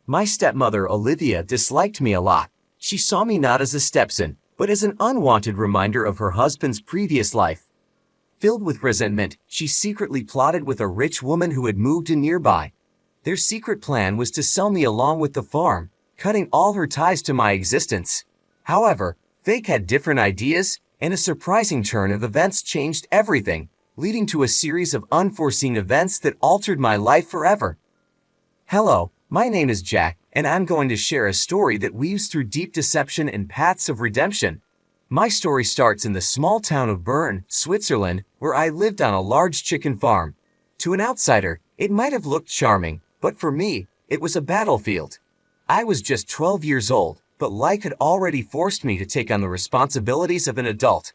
My stepmother Olivia disliked me a lot. She saw me not as a stepson, but as an unwanted reminder of her husband's previous life. Filled with resentment, she secretly plotted with a rich woman who had moved in nearby. Their secret plan was to sell me along with the farm, cutting all her ties to my existence. However, fate had different ideas, and a surprising turn of events changed everything, leading to a series of unforeseen events that altered my life forever. Hello, my name is Jack, and I'm going to share a story that weaves through deep deception and paths of redemption. My story starts in the small town of Bern, Switzerland, where I lived on a large chicken farm. To an outsider, it might have looked charming, but for me, it was a battlefield. I was just 12 years old, but life had already forced me to take on the responsibilities of an adult.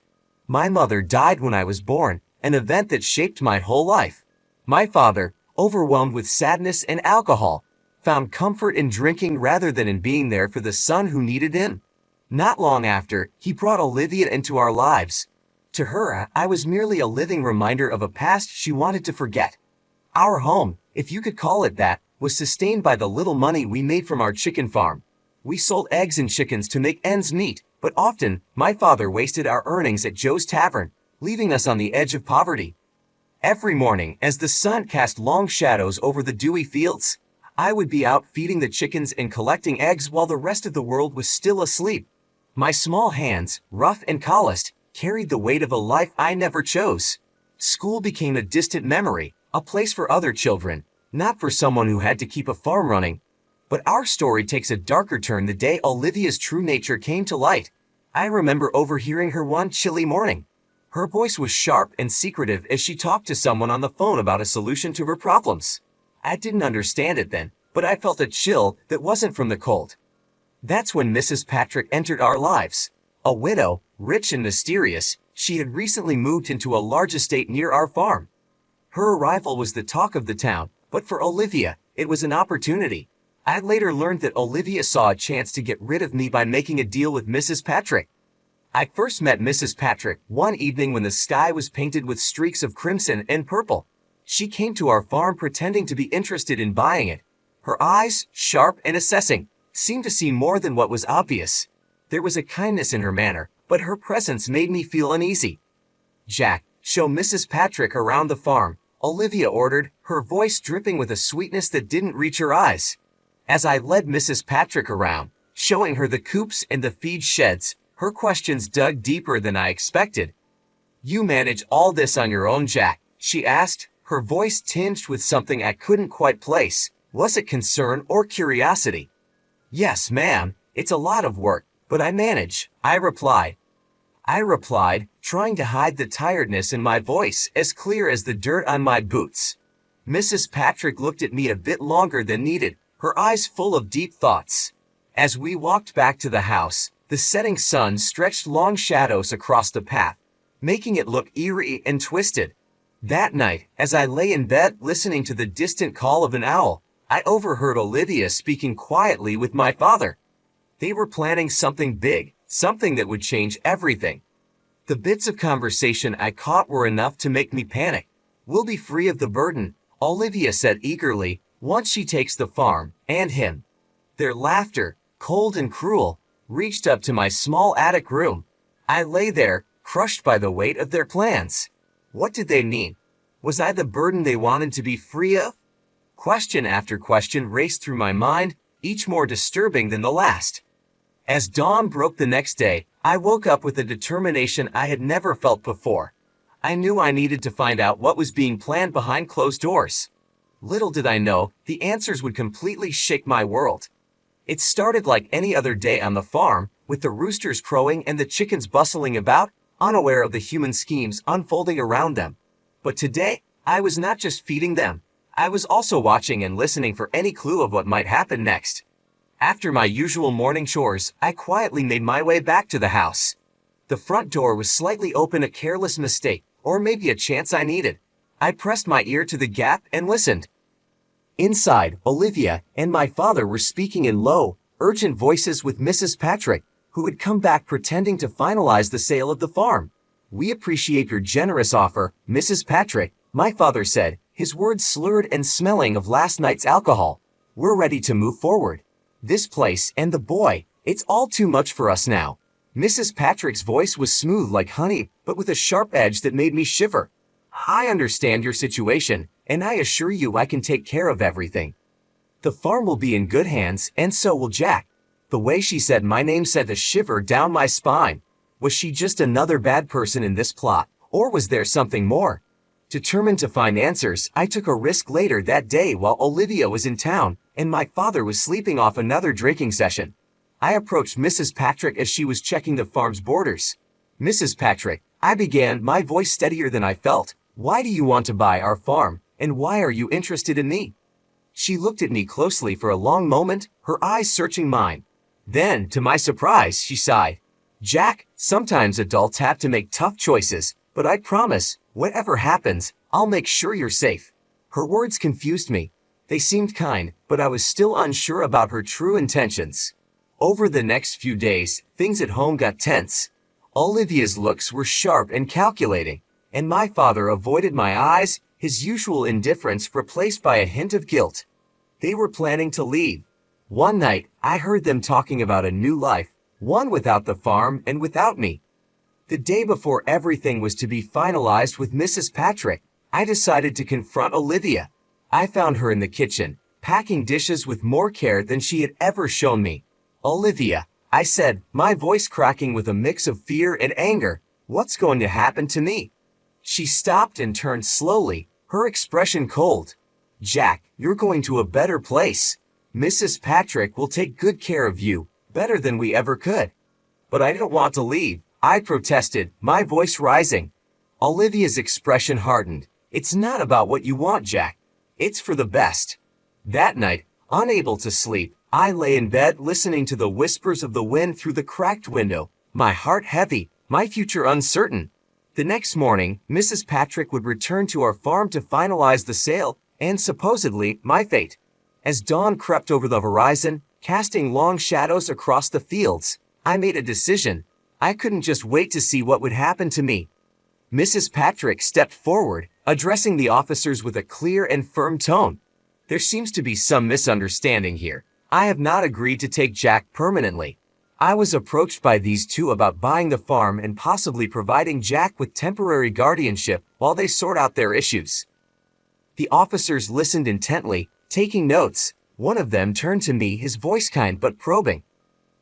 My mother died when I was born, an event that shaped my whole life. My father, overwhelmed with sadness and alcohol, found comfort in drinking rather than in being there for the son who needed him. Not long after, he brought Olivia into our lives. To her, I was merely a living reminder of a past she wanted to forget. Our home, if you could call it that, was sustained by the little money we made from our chicken farm. We sold eggs and chickens to make ends meet, but often, my father wasted our earnings at Joe's Tavern, leaving us on the edge of poverty. Every morning, as the sun cast long shadows over the dewy fields, I would be out feeding the chickens and collecting eggs while the rest of the world was still asleep. My small hands, rough and calloused, carried the weight of a life I never chose. School became a distant memory, a place for other children, not for someone who had to keep a farm running. But our story takes a darker turn the day Olivia's true nature came to light. I remember overhearing her one chilly morning. Her voice was sharp and secretive as she talked to someone on the phone about a solution to her problems. I didn't understand it then, but I felt a chill that wasn't from the cold. That's when Mrs. Patrick entered our lives. A widow, rich and mysterious, she had recently moved into a large estate near our farm. Her arrival was the talk of the town, but for Olivia, it was an opportunity. I later learned that Olivia saw a chance to get rid of me by making a deal with Mrs. Patrick. I first met Mrs. Patrick one evening when the sky was painted with streaks of crimson and purple. She came to our farm pretending to be interested in buying it. Her eyes, sharp and assessing, seemed to see more than what was obvious. There was a kindness in her manner, but her presence made me feel uneasy. "Jack, show Mrs. Patrick around the farm," Olivia ordered, her voice dripping with a sweetness that didn't reach her eyes. As I led Mrs. Patrick around, showing her the coops and the feed sheds, her questions dug deeper than I expected. "You manage all this on your own, Jack?" she asked, her voice tinged with something I couldn't quite place. Was it concern or curiosity? "Yes, ma'am, it's a lot of work, but I manage," I replied, trying to hide the tiredness in my voice as clear as the dirt on my boots. Mrs. Patrick looked at me a bit longer than needed, her eyes full of deep thoughts. As we walked back to the house, the setting sun stretched long shadows across the path, making it look eerie and twisted. That night, as I lay in bed listening to the distant call of an owl, I overheard Olivia speaking quietly with my father. They were planning something big, something that would change everything. The bits of conversation I caught were enough to make me panic. "We'll be free of the burden," Olivia said eagerly, "once she takes the farm, and him." Their laughter, cold and cruel, reached up to my small attic room. I lay there, crushed by the weight of their plans. What did they mean? Was I the burden they wanted to be free of? Question after question raced through my mind, each more disturbing than the last. As dawn broke the next day, I woke up with a determination I had never felt before. I knew I needed to find out what was being planned behind closed doors. Little did I know, the answers would completely shake my world. It started like any other day on the farm, with the roosters crowing and the chickens bustling about, unaware of the human schemes unfolding around them. But today, I was not just feeding them. I was also watching and listening for any clue of what might happen next. After my usual morning chores, I quietly made my way back to the house. The front door was slightly open, a careless mistake, or maybe a chance I needed. I pressed my ear to the gap and listened. Inside, Olivia and my father were speaking in low, urgent voices with Mrs. Patrick, who had come back pretending to finalize the sale of the farm. "We appreciate your generous offer, Mrs. Patrick," my father said, his words slurred and smelling of last night's alcohol. we're ready to move forward. This place and the boy, it's all too much for us now. Mrs. Patrick's voice was smooth like honey, but with a sharp edge that made me shiver. I understand your situation, and I assure you I can take care of everything. The farm will be in good hands, and so will Jack. The way she said my name sent a shiver down my spine. Was she just another bad person in this plot, or was there something more? Determined to find answers, I took a risk later that day while Olivia was in town, and my father was sleeping off another drinking session. I approached Mrs. Patrick as she was checking the farm's borders. Mrs. Patrick, I began, my voice steadier than I felt. Why do you want to buy our farm, and why are you interested in me? She looked at me closely for a long moment, her eyes searching mine. Then, to my surprise, she sighed. Jack, sometimes adults have to make tough choices, but I promise, whatever happens, I'll make sure you're safe. Her words confused me. They seemed kind, but I was still unsure about her true intentions. Over the next few days, things at home got tense. Olivia's looks were sharp and calculating, and my father avoided my eyes, his usual indifference replaced by a hint of guilt. They were planning to leave. One night, I heard them talking about a new life, one without the farm and without me. The day before everything was to be finalized with Mrs. Patrick, I decided to confront Olivia. I found her in the kitchen, packing dishes with more care than she had ever shown me. Olivia, I said, my voice cracking with a mix of fear and anger, what's going to happen to me? She stopped and turned slowly, her expression cold. Jack, you're going to a better place. Mrs. Patrick will take good care of you, better than we ever could. But I don't want to leave, I protested, my voice rising. Olivia's expression hardened. It's not about what you want, Jack. It's for the best. That night, unable to sleep, I lay in bed listening to the whispers of the wind through the cracked window, my heart heavy, my future uncertain. The next morning, Mrs. Patrick would return to our farm to finalize the sale, and supposedly, my fate. As dawn crept over the horizon, casting long shadows across the fields, I made a decision. I couldn't just wait to see what would happen to me. Mrs. Patrick stepped forward, addressing the officers with a clear and firm tone. There seems to be some misunderstanding here. I have not agreed to take Jack permanently. I was approached by these two about buying the farm and possibly providing Jack with temporary guardianship while they sort out their issues. The officers listened intently, taking notes. One of them turned to me, his voice kind but probing.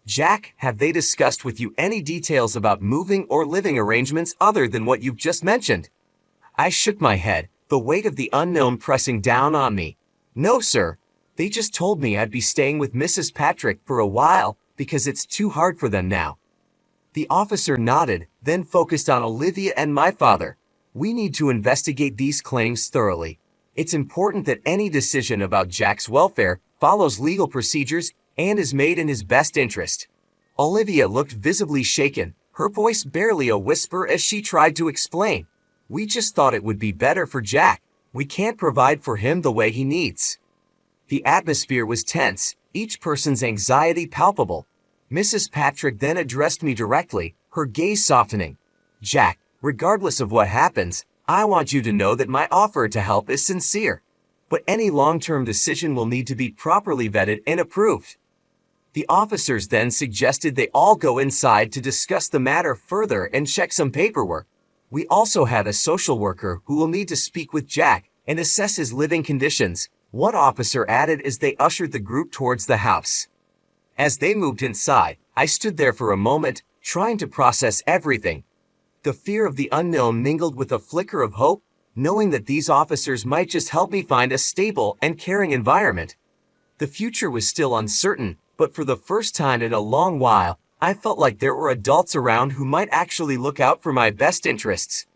Jack, have they discussed with you any details about moving or living arrangements other than what you've just mentioned? I shook my head, the weight of the unknown pressing down on me. No, sir. They just told me I'd be staying with Mrs. Patrick for a while because it's too hard for them now. The officer nodded, then focused on Olivia and my father. We need to investigate these claims thoroughly. It's important that any decision about Jack's welfare follows legal procedures and is made in his best interest. Olivia looked visibly shaken, her voice barely a whisper as she tried to explain. We just thought it would be better for Jack. We can't provide for him the way he needs. The atmosphere was tense, each person's anxiety palpable. Mrs. Patrick then addressed me directly, her gaze softening. Jack, regardless of what happens, I want you to know that my offer to help is sincere. But any long-term decision will need to be properly vetted and approved. The officers then suggested they all go inside to discuss the matter further and check some paperwork. We also had a social worker who will need to speak with Jack and assess his living conditions, one officer added as they ushered the group towards the house. As they moved inside, I stood there for a moment, trying to process everything. The fear of the unknown mingled with a flicker of hope, knowing that these officers might just help me find a stable and caring environment. The future was still uncertain, but for the first time in a long while, I felt like there were adults around who might actually look out for my best interests.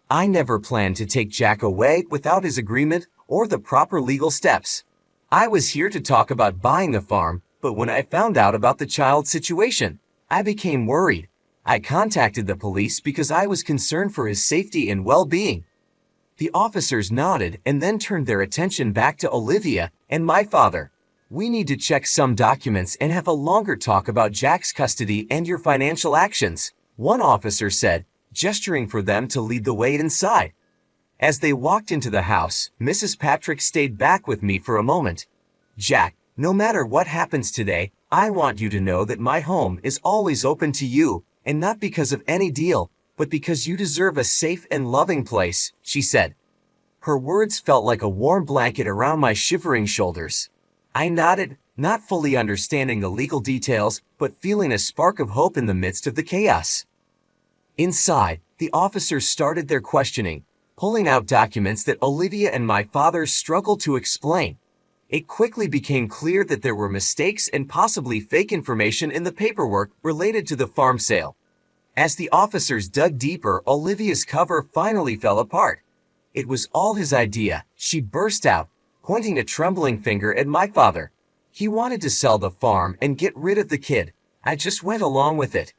I never planned to take Jack away without his agreement or the proper legal steps. I was here to talk about buying the farm, but when I found out about the child's situation, I became worried. I contacted the police because I was concerned for his safety and well-being. The officers nodded and then turned their attention back to Olivia and my father. We need to check some documents and have a longer talk about Jack's custody and your financial actions, one officer said, gesturing for them to lead the way inside. As they walked into the house, Mrs. Patrick stayed back with me for a moment. Jack, no matter what happens today, I want you to know that my home is always open to you, and not because of any deal, but because you deserve a safe and loving place, she said. Her words felt like a warm blanket around my shivering shoulders. I nodded, not fully understanding the legal details, but feeling a spark of hope in the midst of the chaos. Inside, the officers started their questioning, pulling out documents that Olivia and my father struggled to explain. It quickly became clear that there were mistakes and possibly fake information in the paperwork related to the farm sale. As the officers dug deeper, Olivia's cover finally fell apart. It was all his idea, she burst out, pointing a trembling finger at my father. He wanted to sell the farm and get rid of the kid. I just went along with it.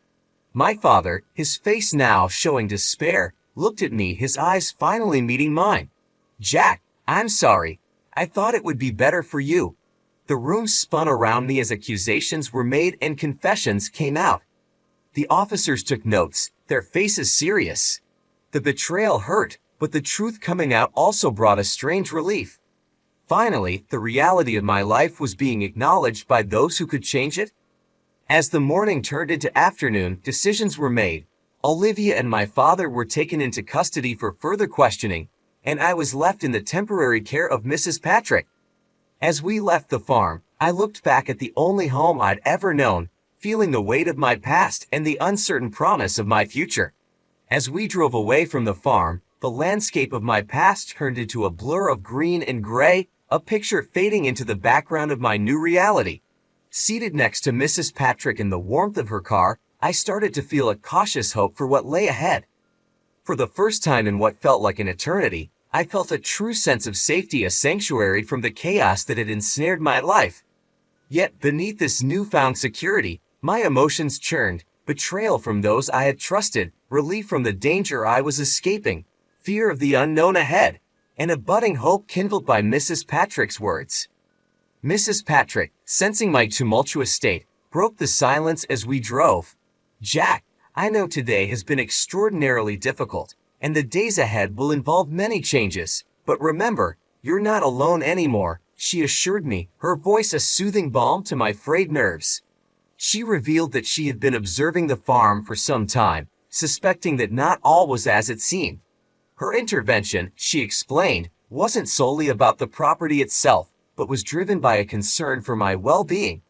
My father, his face now showing despair, looked at me, his eyes finally meeting mine. Jack, I'm sorry. I thought it would be better for you. The room spun around me as accusations were made and confessions came out. The officers took notes, their faces serious. The betrayal hurt, but the truth coming out also brought a strange relief. Finally, the reality of my life was being acknowledged by those who could change it. As the morning turned into afternoon, decisions were made. Olivia and my father were taken into custody for further questioning, and I was left in the temporary care of Mrs. Patrick. As we left the farm, I looked back at the only home I'd ever known, feeling the weight of my past and the uncertain promise of my future. As we drove away from the farm, the landscape of my past turned into a blur of green and gray, a picture fading into the background of my new reality. Seated next to Mrs. Patrick in the warmth of her car, I started to feel a cautious hope for what lay ahead. For the first time in what felt like an eternity, I felt a true sense of safety, a sanctuary from the chaos that had ensnared my life. Yet beneath this newfound security, my emotions churned, betrayal from those I had trusted, relief from the danger I was escaping, fear of the unknown ahead, and a budding hope kindled by Mrs. Patrick's words. Mrs. Patrick, sensing my tumultuous state, broke the silence as we drove. Jack, I know today has been extraordinarily difficult, and the days ahead will involve many changes, but remember, you're not alone anymore, she assured me, her voice a soothing balm to my frayed nerves. She revealed that she had been observing the farm for some time, suspecting that not all was as it seemed. Her intervention, she explained, wasn't solely about the property itself, but was driven by a concern for my well-being.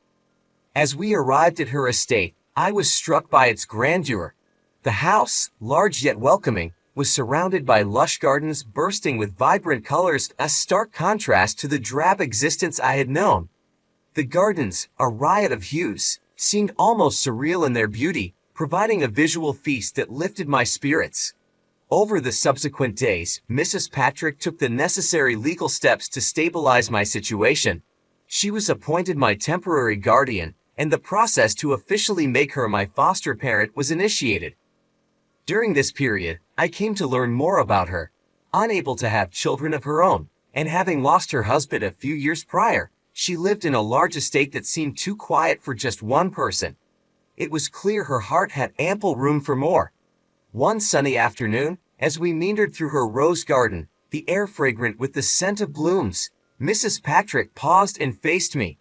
As we arrived at her estate, I was struck by its grandeur. The house, large yet welcoming, was surrounded by lush gardens bursting with vibrant colors, a stark contrast to the drab existence I had known. The gardens, a riot of hues, seemed almost surreal in their beauty, providing a visual feast that lifted my spirits. Over the subsequent days, Mrs. Patrick took the necessary legal steps to stabilize my situation. She was appointed my temporary guardian, and the process to officially make her my foster parent was initiated. During this period, I came to learn more about her. Unable to have children of her own, and having lost her husband a few years prior, she lived in a large estate that seemed too quiet for just one person. It was clear her heart had ample room for more. One sunny afternoon, as we meandered through her rose garden, the air fragrant with the scent of blooms, Mrs. Patrick paused and faced me.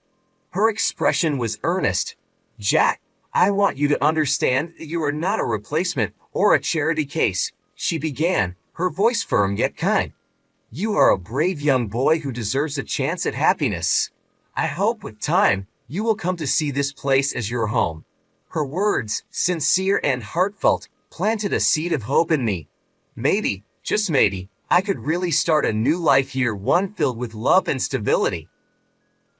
Her expression was earnest. Jack, I want you to understand that you are not a replacement or a charity case, she began, her voice firm yet kind. You are a brave young boy who deserves a chance at happiness. I hope with time, you will come to see this place as your home. Her words, sincere and heartfelt, planted a seed of hope in me. Maybe, just maybe, I could really start a new life here, one filled with love and stability.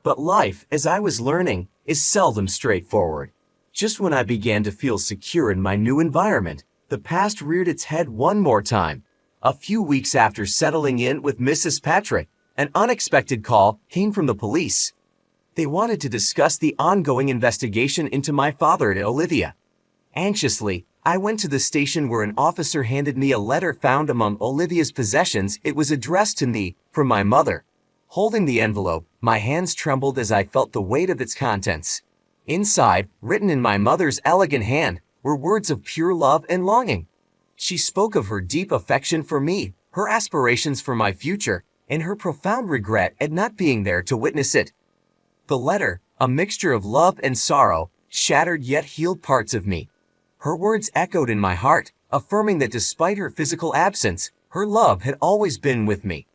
But life, as I was learning, is seldom straightforward. Just when I began to feel secure in my new environment, the past reared its head one more time. A few weeks after settling in with Mrs. Patrick, an unexpected call came from the police. They wanted to discuss the ongoing investigation into my father and Olivia. Anxiously, I went to the station where an officer handed me a letter found among Olivia's possessions. It was addressed to me, from my mother. Holding the envelope, my hands trembled as I felt the weight of its contents. Inside, written in my mother's elegant hand, were words of pure love and longing. She spoke of her deep affection for me, her aspirations for my future, and her profound regret at not being there to witness it. The letter, a mixture of love and sorrow, shattered yet healed parts of me. Her words echoed in my heart, affirming that despite her physical absence, her love had always been with me.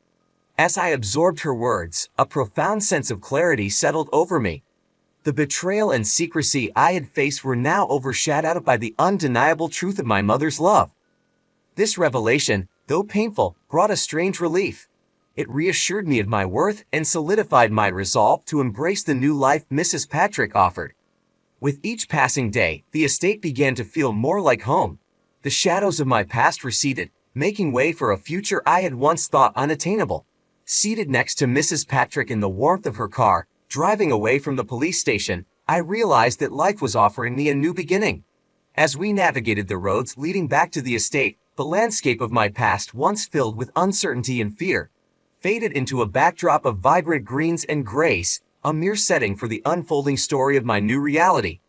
As I absorbed her words, a profound sense of clarity settled over me. The betrayal and secrecy I had faced were now overshadowed by the undeniable truth of my mother's love. This revelation, though painful, brought a strange relief. It reassured me of my worth and solidified my resolve to embrace the new life Mrs. Patrick offered. With each passing day, the estate began to feel more like home. The shadows of my past receded, making way for a future I had once thought unattainable. Seated next to Mrs. Patrick in the warmth of her car, driving away from the police station, I realized that life was offering me a new beginning. As we navigated the roads leading back to the estate, the landscape of my past, once filled with uncertainty and fear, faded into a backdrop of vibrant greens and grays, a mere setting for the unfolding story of my new reality.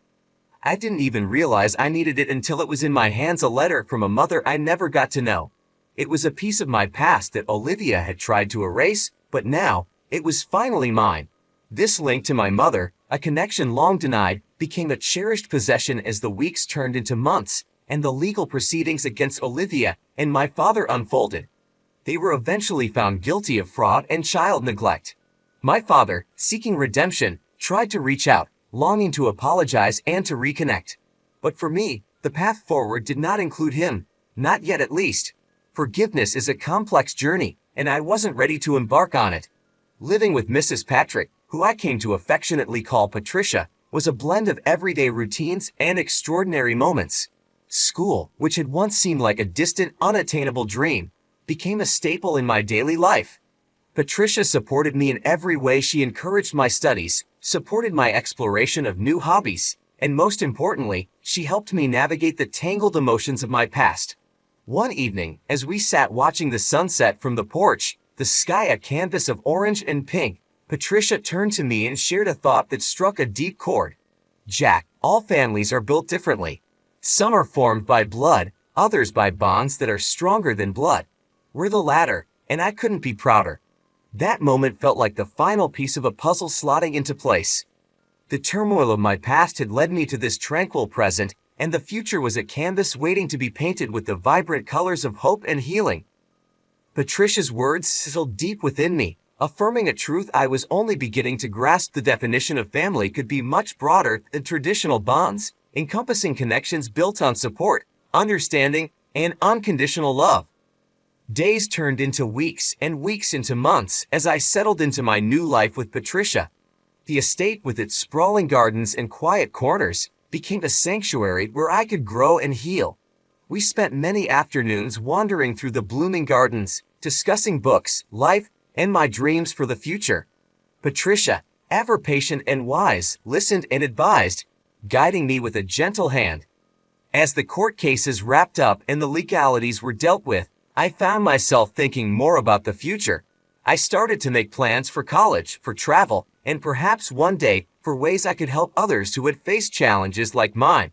I didn't even realize I needed it until it was in my hands, a letter from a mother I never got to know. It was a piece of my past that Olivia had tried to erase, but now, it was finally mine. This link to my mother, a connection long denied, became a cherished possession as the weeks turned into months, and the legal proceedings against Olivia and my father unfolded. They were eventually found guilty of fraud and child neglect. My father, seeking redemption, tried to reach out, longing to apologize and to reconnect. But for me, the path forward did not include him, not yet at least. Forgiveness is a complex journey, and I wasn't ready to embark on it. Living with Mrs. Patrick, who I came to affectionately call Patricia, was a blend of everyday routines and extraordinary moments. School, which had once seemed like a distant, unattainable dream, became a staple in my daily life. Patricia supported me in every way. She encouraged my studies, supported my exploration of new hobbies, and most importantly, she helped me navigate the tangled emotions of my past. One evening, as we sat watching the sunset from the porch, the sky a canvas of orange and pink, Patricia turned to me and shared a thought that struck a deep chord. "Jack, all families are built differently. Some are formed by blood, others by bonds that are stronger than blood. We're the latter, and I couldn't be prouder." That moment felt like the final piece of a puzzle slotting into place. The turmoil of my past had led me to this tranquil present, and the future was a canvas waiting to be painted with the vibrant colors of hope and healing. Patricia's words sizzled deep within me, affirming a truth I was only beginning to grasp. The definition of family could be much broader than traditional bonds, encompassing connections built on support, understanding, and unconditional love. Days turned into weeks and weeks into months as I settled into my new life with Patricia. The estate, with its sprawling gardens and quiet corners, became a sanctuary where I could grow and heal. We spent many afternoons wandering through the blooming gardens, discussing books, life, and my dreams for the future. Patricia, ever patient and wise, listened and advised, guiding me with a gentle hand. As the court cases wrapped up and the legalities were dealt with, I found myself thinking more about the future. I started to make plans for college, for travel, and perhaps one day, for ways I could help others who had faced challenges like mine.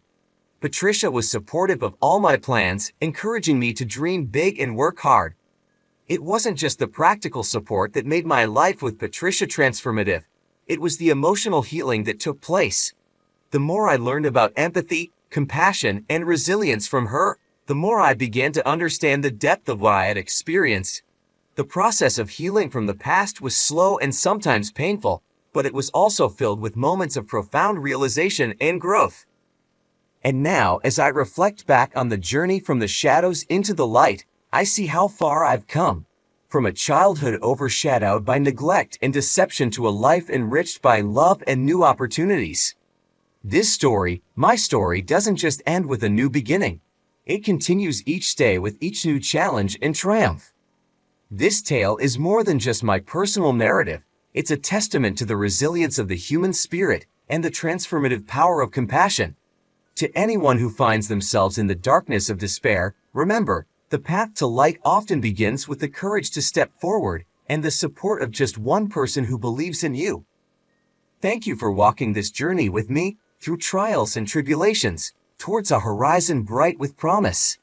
Patricia was supportive of all my plans, encouraging me to dream big and work hard. It wasn't just the practical support that made my life with Patricia transformative. It was the emotional healing that took place. The more I learned about empathy, compassion, and resilience from her, the more I began to understand the depth of what I had experienced. The process of healing from the past was slow and sometimes painful, but it was also filled with moments of profound realization and growth. And now, as I reflect back on the journey from the shadows into the light, I see how far I've come. From a childhood overshadowed by neglect and deception to a life enriched by love and new opportunities. This story, my story, doesn't just end with a new beginning. It continues each day with each new challenge and triumph. This tale is more than just my personal narrative. It's a testament to the resilience of the human spirit and the transformative power of compassion. To anyone who finds themselves in the darkness of despair, remember, the path to light often begins with the courage to step forward and the support of just one person who believes in you. Thank you for walking this journey with me through trials and tribulations, towards a horizon bright with promise.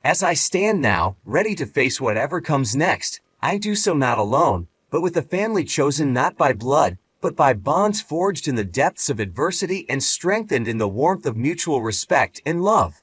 As I stand now, ready to face whatever comes next, I do so not alone, but with a family chosen not by blood, but by bonds forged in the depths of adversity and strengthened in the warmth of mutual respect and love.